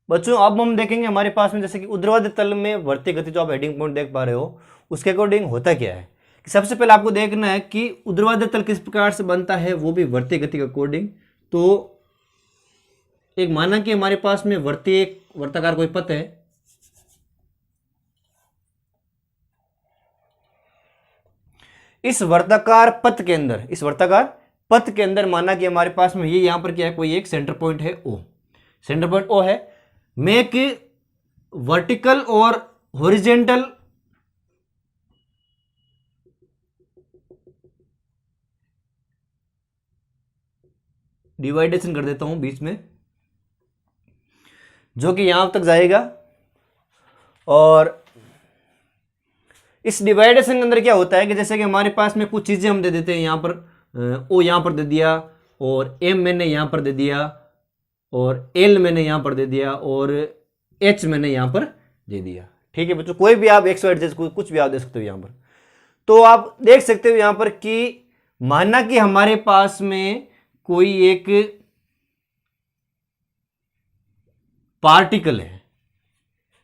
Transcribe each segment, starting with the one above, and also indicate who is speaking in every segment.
Speaker 1: बच्चों अब हम देखेंगे हमारे पास में जैसे कि ऊर्ध्वाधर तल में वर्ती गति, जो आप हेडिंग पॉइंट देख पा रहे हो, उसके अकॉर्डिंग होता क्या है कि सबसे पहले आपको देखना है कि ऊर्ध्वाधर तल किस प्रकार से बनता है, वो भी वर्ती गति के अकॉर्डिंग। तो एक माना कि हमारे पास में वर्ती एक वर्ताकार कोई पथ है, इस वर्ताकार पथ के अंदर माना कि हमारे पास में ये यहां पर क्या है, कोई एक सेंटर पॉइंट है ओ, सेंटर पॉइंट ओ है। मैं एक वर्टिकल और हॉरिजेंटल डिवाइडेशन कर देता हूं बीच में, जो कि यहां तक जाएगा। और इस डिवाइडेशन के अंदर क्या होता है कि जैसे कि हमारे पास में कुछ चीजें हम दे देते हैं, यहां पर ओ यहां पर दे दिया, और एम मैंने यहां पर दे दिया, और एल मैंने यहां पर दे दिया, और एच मैंने यहां पर दे दिया। ठीक है बच्चों, कोई भी आप एक्स वाई जेड कुछ भी आप दे सकते हो यहां पर। तो आप देख सकते हो यहां पर कि माना कि हमारे पास में कोई एक पार्टिकल है,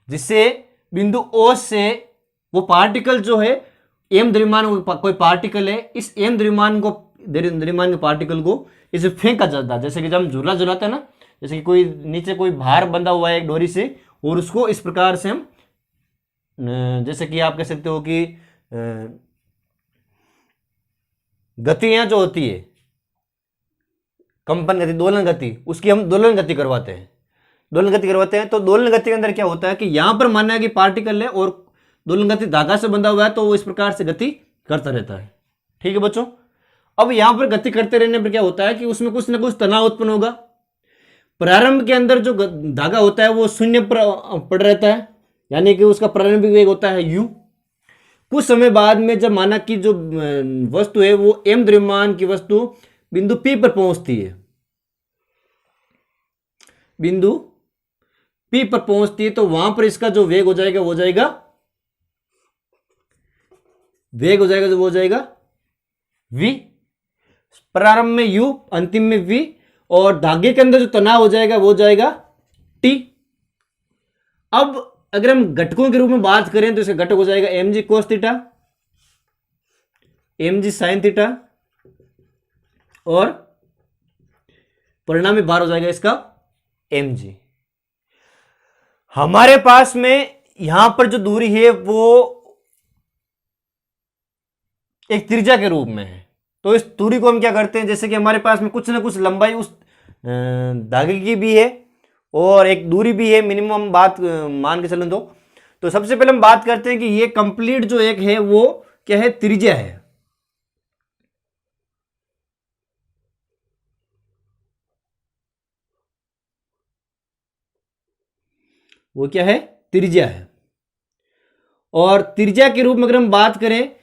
Speaker 1: जिससे बिंदु ओ से वो पार्टिकल जो है एम द्रव्यमान कोई पार्टिकल है, इस एम द्रव्यमान के पार्टिकल को इसे फेंका जाता है। जैसे कि जब हम झूला झुलाते हैं ना, जैसे कि कोई नीचे कोई भार बंधा हुआ है एक डोरी से, और उसको इस प्रकार से हम, जैसे कि आप कह सकते हो कि गतियां जो होती है, कंपन गति, दोलन गति, उसकी हम दोलन गति करवाते हैं, तो दोलन गति के अंदर क्या होता है कि यहां पर माना है कि पार्टिकल है और दोलन गति धागा से बंधा हुआ है, तो वो इस प्रकार से गति करता रहता है। ठीक है बच्चों, अब यहां पर गति करते रहने पर क्या होता है कि उसमें कुछ ना कुछ तनाव उत्पन्न होगा। प्रारंभ के अंदर जो धागा होता है वो शून्य पर पड़ रहता है, यानी कि उसका प्रारंभिक वेग होता है u। कुछ समय बाद में जब माना कि जो वस्तु है वो m द्रव्यमान की वस्तु बिंदु P पर पहुंचती है, तो वहां पर इसका जो वेग हो जाएगा वो हो जाएगा v। प्रारंभ में u, अंतिम में v, और धागे के अंदर जो तनाव हो जाएगा वो जाएगा t। अब अगर हम घटकों के रूप में बात करें तो इसका घटक हो जाएगा mg cos theta, mg sin theta, और परिणामी भार हो जाएगा इसका mg। हमारे पास में यहां पर जो दूरी है वो एक त्रिज्या के रूप में है, तो इस दूरी को हम क्या करते हैं, जैसे कि हमारे पास में कुछ ना कुछ लंबाई उस धागे की भी है और एक दूरी भी है, मिनिमम बात मान के चलें तो सबसे पहले हम बात करते हैं कि ये कंप्लीट जो एक है वो क्या है, त्रिज्या है। वो क्या है, त्रिज्या है। और त्रिज्या के रूप में अगर हम बात करें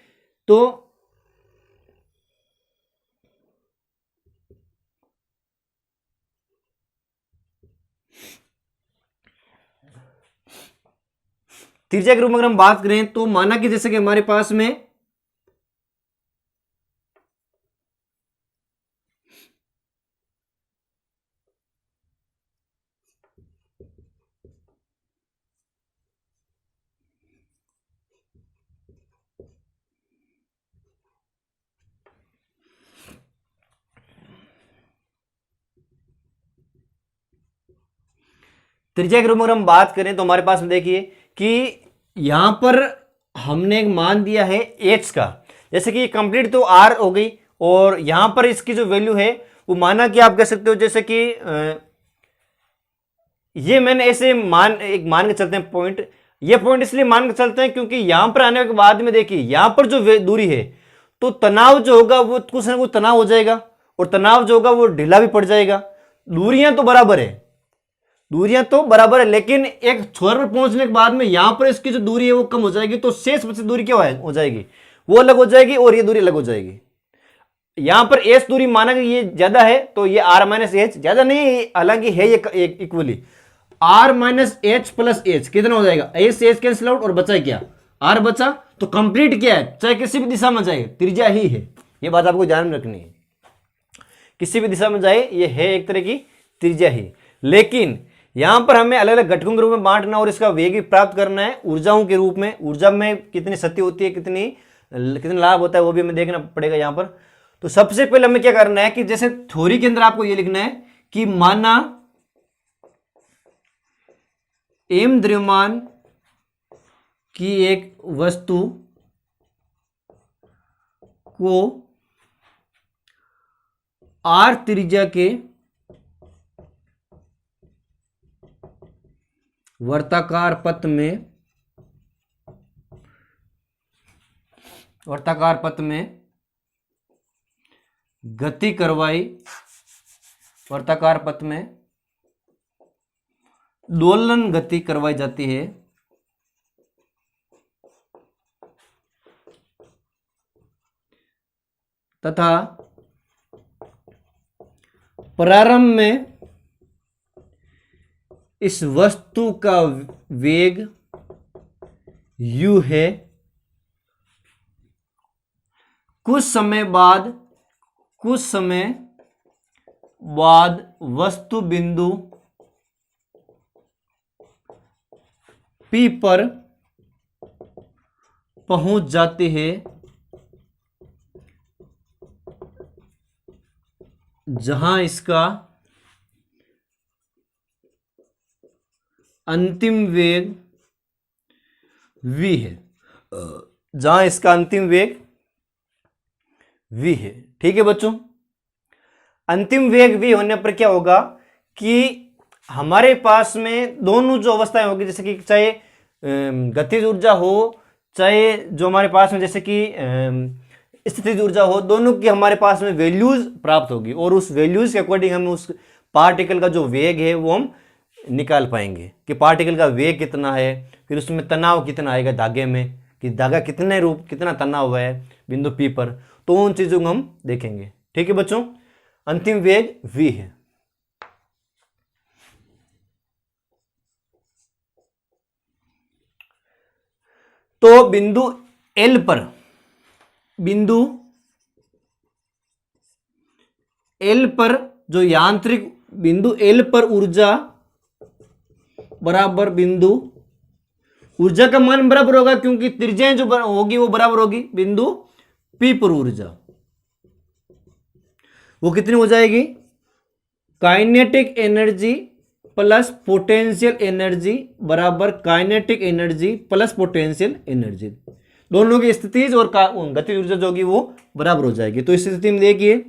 Speaker 1: तो माना कि जैसे कि हमारे पास में त्रिज्या के रूप में अगर हम बात करें तो हमारे पास में देखिए कि यहां पर हमने एक मान दिया है h का, जैसे कि कंप्लीट तो r हो गई, और यहां पर इसकी जो वैल्यू है वो माना कि आप कह सकते हो जैसे कि ये मैंने ऐसे मान के चलते हैं पॉइंट, ये पॉइंट इसलिए मान के चलते हैं क्योंकि यहां पर आने के बाद में देखिए यहां पर जो दूरी है तो तनाव जो होगा वो कुछ ना कुछ तनाव हो जाएगा, और तनाव जो होगा वो ढीला भी पड़ जाएगा। दूरियां तो बराबर है, लेकिन एक छोर पर पहुंचने के बाद में यहां पर इसकी जो दूरी है वो कम हो जाएगी, तो शेष बची दूरी क्या हो जाएगी, वो अलग हो जाएगी और ये दूरी अलग हो जाएगी। यहां पर एच दूरी माना कि ये ज्यादा है तो ये आर माइनस एच ज्यादा नहीं है, हालांकि है ये equally, R minus H plus H कितना हो जाएगा, एच से एच कैंसिल आउट और बचा क्या, आर बचा। तो कंप्लीट क्या है, चाहे किसी भी दिशा में जाए त्रिज्या ही है, ये बात आपको ध्यान में रखनी है, किसी भी दिशा में जाए ये है एक तरह की त्रिज्या ही। लेकिन यहां पर हमें अलग अलग घटकों के रूप में बांटना और इसका वेग भी प्राप्त करना है ऊर्जाओं के रूप में। ऊर्जा में कितनी शक्ति होती है, कितनी लाभ होता है, वो भी हमें देखना पड़ेगा यहाँ पर। तो सबसे पहले हमें क्या करना है कि जैसे थ्योरी के अंदर आपको ये लिखना है कि माना m द्रव्यमान की एक वस्तु को r त्रिज्या के वर्ताकार पथ में गति करवाई, वर्ताकार पथ में दोलन गति करवाई जाती है तथा प्रारंभ में इस वस्तु का वेग u है। कुछ समय बाद वस्तु बिंदु P पर पहुंच जाती है जहां इसका अंतिम वेग v है, जहां इसका अंतिम वेग v है। ठीक है बच्चों, अंतिम वेग v होने पर क्या होगा कि हमारे पास में दोनों जो अवस्थाएं होगी, जैसे कि चाहे गतिज ऊर्जा हो, चाहे जो हमारे पास में जैसे कि स्थितिज ऊर्जा हो, दोनों की हमारे पास में वैल्यूज प्राप्त होगी और उस वैल्यूज के अकॉर्डिंग हम उस पार्टिकल का जो वेग है वो हम निकाल पाएंगे कि पार्टिकल का वेग कितना है, फिर उसमें तनाव कितना आएगा धागे में, कि धागा कितना तना हुआ है बिंदु P पर, तो उन चीजों को हम देखेंगे। ठीक है बच्चों, अंतिम वेग v है। तो बिंदु L पर जो यांत्रिक बिंदु L पर ऊर्जा बराबर बिंदु, ऊर्जा का मान बराबर होगा क्योंकि त्रिज्याएं जो होगी वो बराबर होगी बिंदु P पर ऊर्जा, वो कितनी हो जाएगी, kinetic energy plus potential energy बराबर kinetic energy plus potential energy, दोनों की स्थितिज और गतिज ऊर्जा जो होगी वो बराबर हो जाएगी। तो इस स्थिति में देखिए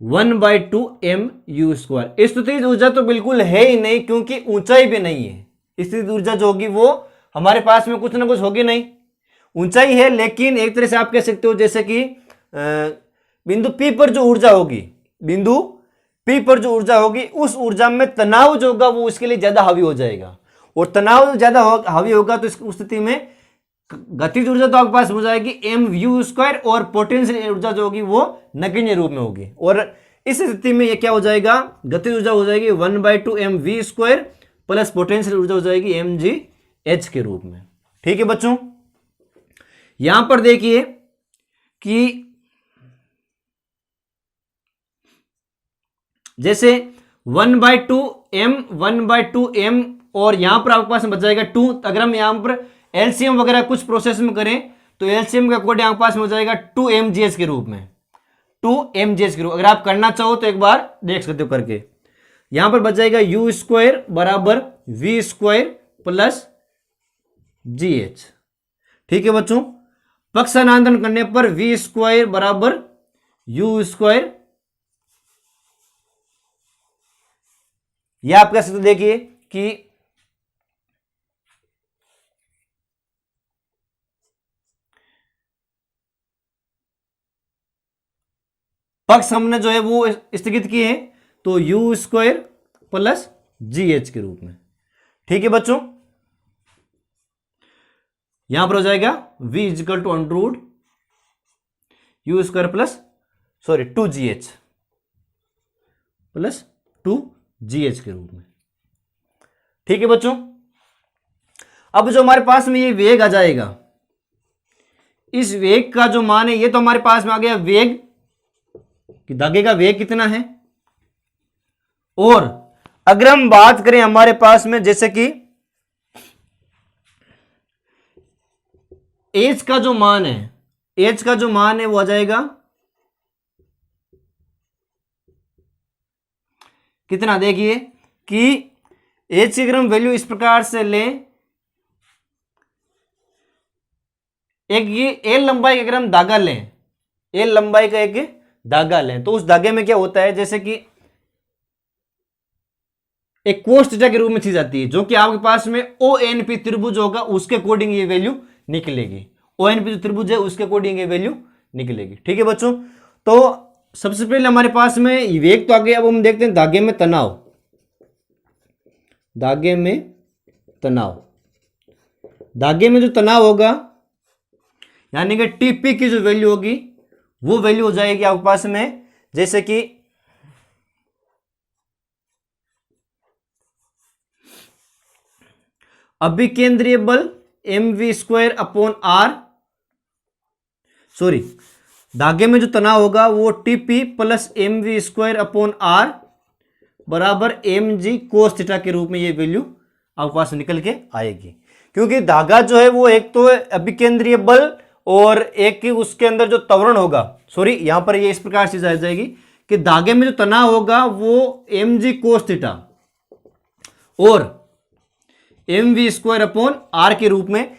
Speaker 1: 1/2 mu²। स्थितिज ऊर्जा तो बिल्कुल है ही नहीं क्योंकि ऊंचाई भी नहीं है। स्थितिज ऊर्जा जो होगी वो हमारे पास में कुछ ना कुछ होगी नहीं, ऊंचाई है, लेकिन एक तरह से आप कह सकते हो जैसे कि बिंदु P पर जो ऊर्जा होगी उस ऊर्जा में तनाव जो होगा वो इसके लिए ज्यादा हावी हो जाएगा, और तनाव ज्यादा हावी होगा तो उस स्थिति में गतिज ऊर्जा तो आपके पास हो जाएगी mv², और पोटेंशियल ऊर्जा जो होगी वो नगण्य रूप में होगी, और इस स्थिति में ये क्या हो जाएगा, गतिज ऊर्जा हो जाएगी 1/2 mv² प्लस पोटेंशियल ऊर्जा हो जाएगी mgh के रूप में। ठीक है बच्चों, यहां पर देखिए कि जैसे 1/2 m और यहां पर आपके पास बच जाएगा 2। अगर हम यहां पर एलसीएम वगैरह कुछ प्रोसेस में करें तो एलसीएम का कोड आपके पास में हो जाएगा 2 mgh के रूप में, 2 mgh के रूप। अगर आप करना चाहो तो एक बार देख सकते हो करके, यहां पर बच जाएगा u² बराबर v² प्लस gh। ठीक है बच्चों, पक्षांतरण करने पर v² बराबर u², यह आप कह सकते देखिए कि पक्ष हमने जो है वो स्थगित किए हैं तो u² प्लस gh के रूप में। ठीक है बच्चों, यहां पर हो जाएगा v equal to under u² plus 2gh plus 2gh के रूप में। ठीक है बच्चों, अब जो हमारे पास में ये वेग आ जाएगा, इस वेग का जो मान है ये तो हमारे पास में आ गया वेग कि धागे का वेग कितना है, और अगर हम बात करें हमारे पास में जैसे कि एच का जो मान है, एच का जो मान है वो आ जाएगा कितना, देखिए कि एच की अगर हम वैल्यू इस प्रकार से लें, एक ये एल लंबाई का अगर हम धागा लें, एल लंबाई का एक धागा लें, तो उस धागे में क्या होता है, जैसे कि एक कोस थीटा के रूप में चीज आती है, जो कि आपके पास में ओ एन पी त्रिभुज होगा, उसके अकॉर्डिंग ये वैल्यू निकलेगी। ओ एन पी जो त्रिभुज है उसके अकॉर्डिंग ये वैल्यू निकलेगी। ठीक है बच्चों, तो सबसे पहले हमारे पास में वेग तो आ गया। अब हम देखते हैं धागे में तनाव। धागे में तनाव, धागे में जो तनाव होगा यानी कि टीपी की जो वैल्यू होगी वो वैल्यू हो जाएगी आपके पास में, जैसे कि अभिकेंद्रीय बल mv² अपॉन आर, सॉरी धागे में जो तनाव होगा वो TP plus mv² upon R बराबर mg कोस थीटा के रूप में ये वैल्यू आपके पास निकल के आएगी। क्योंकि धागा जो है वो एक तो अभिकेंद्रीय बल और एक ही उसके अंदर जो त्वरण होगा, सॉरी यहां पर ये इस प्रकार से आ जाएगी कि धागे में जो तनाव होगा वो mg कोस थीटा और mv² अपॉन आर के रूप में,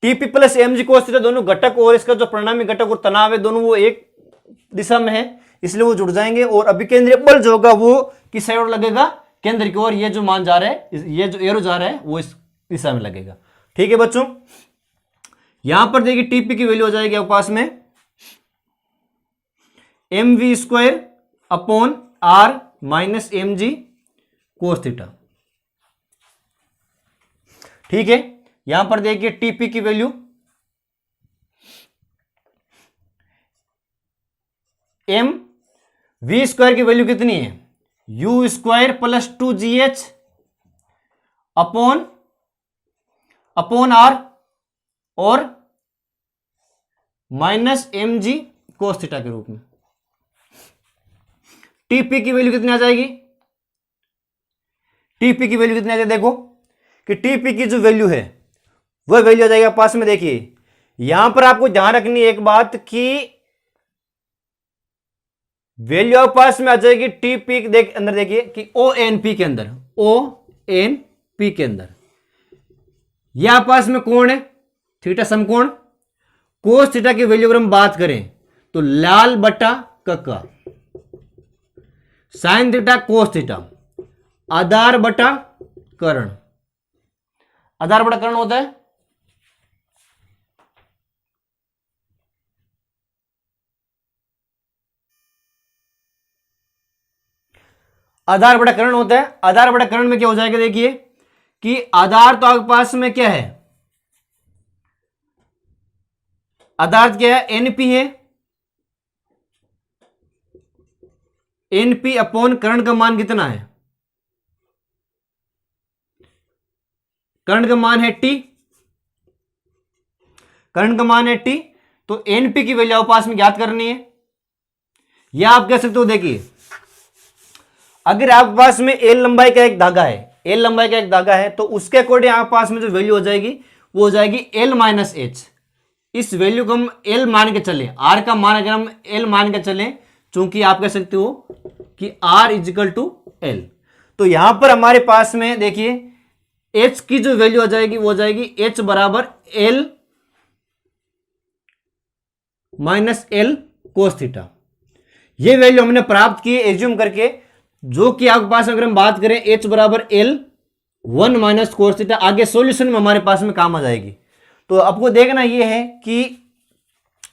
Speaker 1: TP plus mg cos theta दोनों घटक और इसका जो परिणामी घटक और तनाव है दोनों वो एक दिशा में है, इसलिए वो जुड़ जाएंगे। और अभिकेंद्रीय बल जो होगा वो किस साइड लगेगा, केंद्र की ओर। ये जो मान जा रहा है, ये जो एरो जा रहा है वो इस दिशा में लगेगा। ठीक है बच्चों, यहां पर देखिए टीपी की वैल्यू हो जाएगी आपके पास में mv² upon R minus mg cos theta. ठीक है, यहां पर देखिए टीपी की वैल्यू mv² की वैल्यू कितनी है, u² plus 2gh upon R और माइनस mg कोस थीटा के रूप में। टीपी की वैल्यू कितनी आ जाएगी, टीपी की वैल्यू कितनी आ जाएगी, देखो कि टीपी की जो वैल्यू है वह वैल्यू आ जाएगा पास में। देखिए यहां पर आपको ध्यान रखनी है एक बात कि वैल्यू आपके पास में आ जाएगी टीपी देख अंदर, देखिए कि ओ एन पी के अंदर, ओ एन पी के अंदर यह आपके पास में कोण है थीटा समकोण। कोस थीटा की वैल्यू अगर हम बात करें तो लाल बटा कक्का, साइन थीटा कोस थीटा, आधार बटा कर्ण, आधार बटा कर्ण होता है आधार बटा कर्ण होता है। आधार बटा कर्ण में क्या हो जाएगा, देखिए कि आधार तो आपके पास में क्या है, आधार क्या है, एनपी है, एनपी अपॉन कर्ण का मान कितना है, कर्ण का मान है टी, कर्ण का मान है टी, तो एनपी की वैल्यू पास में ज्ञात करनी है। या आप कह सकते हो, देखिए अगर आपके पास में एल लंबाई का एक धागा है, एल लंबाई का एक धागा है, तो उसके अकॉर्डिंग आपके पास में जो वैल्यू हो जाएगी वो हो जाएगी एल माइनस एच। इस वैल्यू को हम एल मान के चले, आर का मान अगर हम एल मान के चले, चूंकि आप कह सकते हो कि आर इजिकल टू एल, तो यहां पर हमारे पास में देखिए एच की जो वैल्यू आ जाएगी वो हो जाएगी एच बराबर L minus L cos theta. ये वैल्यू हमने प्राप्त की एज्यूम करके, जो कि आपके पास अगर हम बात करें एच बराबर एल 1 माइनस कोस थीटा, आगे सॉल्यूशन में हमारे पास में काम आ जाएगी। तो आपको देखना ये है कि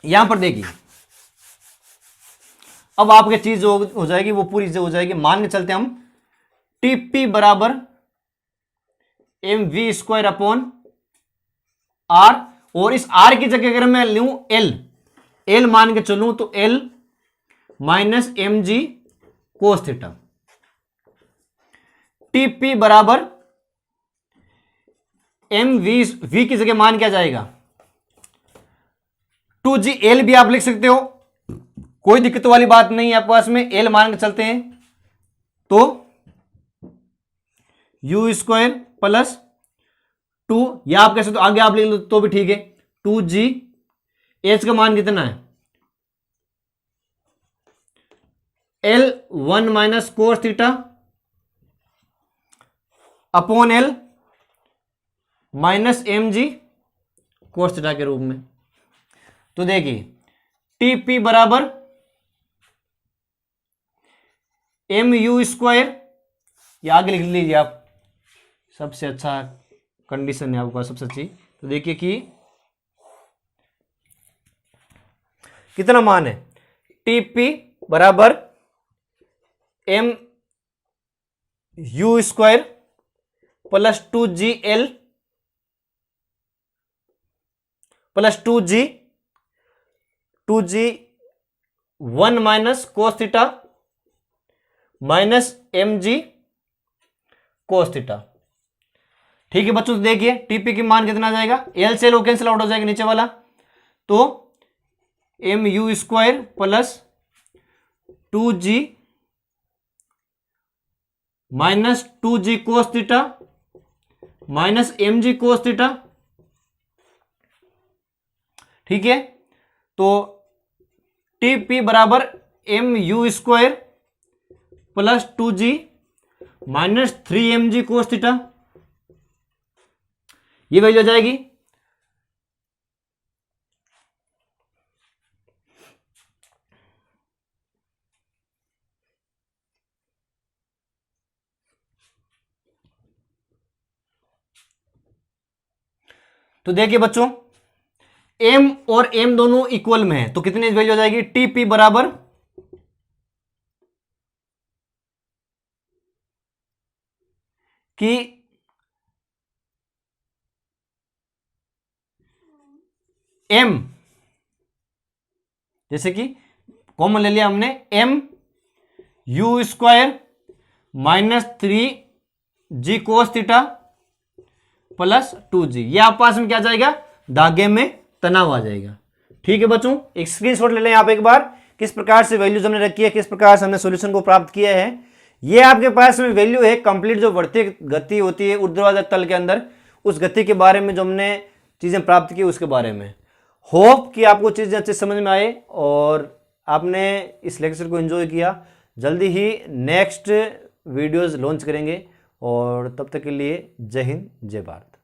Speaker 1: यहां पर देखिए अब आपकी चीज जो हो जाएगी वो पूरी चीज हो जाएगी। मान के चलते हम टीपी बराबर mv² अपॉन आर, और इस आर की जगह अगर मैं लूं एल, एल मान के चलूं तो L minus mg cos theta. TP बराबर वी की जगह मान क्या जाएगा 2g, एल भी आप लिख सकते हो, कोई दिक्कत वाली बात नहीं है। आपके पास में एल मान के चलते हैं तो यू स्क्वायर प्लस 2, या आप कैसे तो आगे आप लिख लो तो भी ठीक है, 2g, एच का मान कितना है L1 minus cos theta upon L minus mg cos theta के रूप में। तो देखिए टीपी बराबर mu स्क्वायर, या आगे लिख लीजिए आप, सबसे अच्छा कंडीशन है आपका, सबसे अच्छी। तो देखिए कि कितना मान है, टीपी बराबर M U square plus 2gl plus 2g 1 minus cos theta minus mg cos theta. ठीक है बच्चों, तो देखिए टीपी की मान कितना आ जाएगा, एल से लो कैंसिल आउट हो जाएगा नीचे वाला, तो M U square plus 2g minus 2g cos theta minus mg cos theta. ठीक है, तो टीपी बराबर M U square plus 2g minus 3mg cos theta, ये वैल्यू आ जाएगी। तो देखिए बच्चों m और m दोनों इक्वल में है, तो कितनी वैल्यू आ जाएगी, टीपी बराबर कि m, जैसे कि कॉमन ले लिया हमने, m you square minus 3g cos theta plus 2g, ये आप पास में क्या जाएगा, धागे में तनाव आ जाएगा। ठीक है बच्चों, एक स्क्रीनशॉट ले लें आप एक बार, किस प्रकार से वैल्यूज हमने रखी है, किस प्रकार से हमने सॉल्यूशन को प्राप्त किया है। ये आपके पास में वैल्यू है कंप्लीट, जो बढ़ती गति होती है ऊर्ध्वाधर तल के अंदर, उस गति के बारे में जो हमने चीजें प्राप्त की उसके बारे में। होप कि आपको चीजें अच्छे समझ में आए और आपने इस लेक्चर को एंजॉय किया। जल्दी ही नेक्स्ट वीडियोस लॉन्च करेंगे, और तब तक के लिए जय हिंद जय भारत।